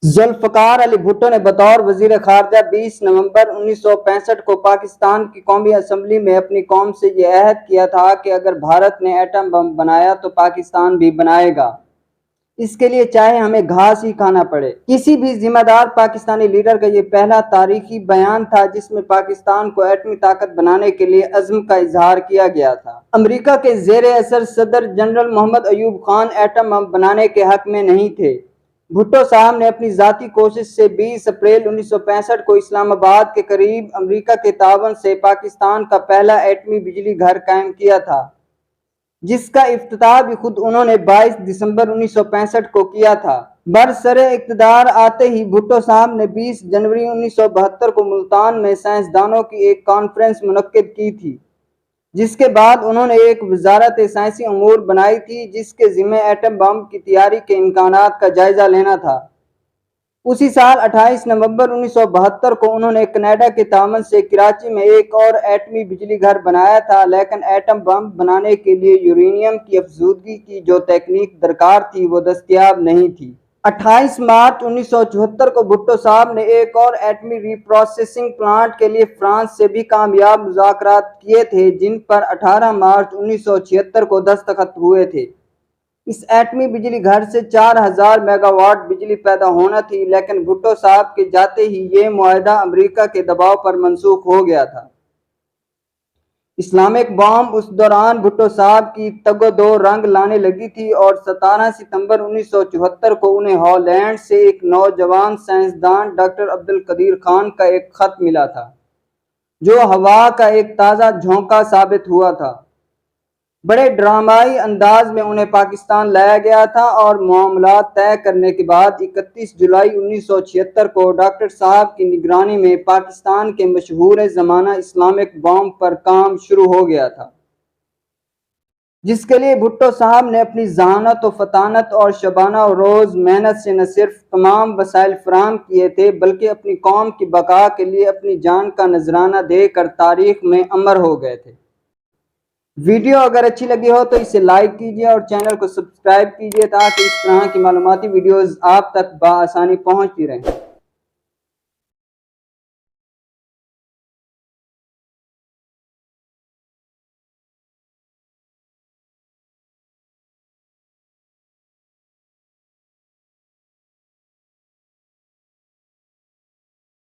ذوالفقار علی بھٹو نے بطور وزیر خارجہ 20 نومبر 1965 کو پاکستان کی قومی اسمبلی میں اپنی قوم سے یہ عہد کیا تھا کہ اگر بھارت نے ایٹم بم بنایا تو پاکستان بھی بنائے گا، اس کے لیے چاہے ہمیں گھاس ہی کھانا پڑے۔ کسی بھی ذمہ دار پاکستانی لیڈر کا یہ پہلا تاریخی بیان تھا جس میں پاکستان کو ایٹمی طاقت بنانے کے لیے عزم کا اظہار کیا گیا تھا۔ امریکہ کے زیر اثر صدر جنرل محمد ایوب خان ایٹم بم بنانے کے حق میں نہیں تھے۔ بھٹو صاحب نے اپنی ذاتی کوشش سے 20 اپریل 1965 کو اسلام آباد کے قریب امریکہ کے تعاون سے پاکستان کا پہلا ایٹمی بجلی گھر قائم کیا تھا، جس کا افتتاح بھی خود انہوں نے 22 دسمبر 1965 کو کیا تھا۔ برسر اقتدار آتے ہی بھٹو صاحب نے 20 جنوری 1972 کو ملتان میں سائنسدانوں کی ایک کانفرنس منعقد کی تھی، جس کے بعد انہوں نے ایک وزارت سائنسی امور بنائی تھی جس کے ذمہ ایٹم بم کی تیاری کے امکانات کا جائزہ لینا تھا۔ اسی سال 28 نومبر 1972 کو انہوں نے کینیڈا کے تعاون سے کراچی میں ایک اور ایٹمی بجلی گھر بنایا تھا، لیکن ایٹم بم بنانے کے لیے یورینیم کی افزودگی کی جو تکنیک درکار تھی وہ دستیاب نہیں تھی۔ 28 مارچ 1974 کو بھٹو صاحب نے ایک اور ایٹمی ری پروسیسنگ پلانٹ کے لیے فرانس سے بھی کامیاب مذاکرات کیے تھے جن پر 18 مارچ 1976 کو دستخط ہوئے تھے۔ اس ایٹمی بجلی گھر سے 4000 میگا واٹ بجلی پیدا ہونا تھی، لیکن بھٹو صاحب کے جاتے ہی یہ معاہدہ امریکہ کے دباؤ پر منسوخ ہو گیا تھا۔ اسلامک بام اس دوران بھٹو صاحب کی تگ و دو رنگ لانے لگی تھی اور 17 ستمبر 1974 کو انہیں ہالینڈ سے ایک نوجوان سائنسدان ڈاکٹر عبدالقدیر خان کا ایک خط ملا تھا جو ہوا کا ایک تازہ جھونکا ثابت ہوا تھا۔ بڑے ڈرامائی انداز میں انہیں پاکستان لایا گیا تھا اور معاملات طے کرنے کے بعد 31 جولائی 1976 کو ڈاکٹر صاحب کی نگرانی میں پاکستان کے مشہور زمانہ اسلامک بام پر کام شروع ہو گیا تھا، جس کے لیے بھٹو صاحب نے اپنی ذہانت و فطانت اور شبانہ روز محنت سے نہ صرف تمام وسائل فراہم کیے تھے بلکہ اپنی قوم کی بقا کے لیے اپنی جان کا نذرانہ دے کر تاریخ میں امر ہو گئے تھے۔ ویڈیو اگر اچھی لگی ہو تو اسے لائک کیجیے اور چینل کو سبسکرائب کیجیے تاکہ اس طرح کی معلوماتی ویڈیوز آپ تک بآسانی پہنچتی رہیں۔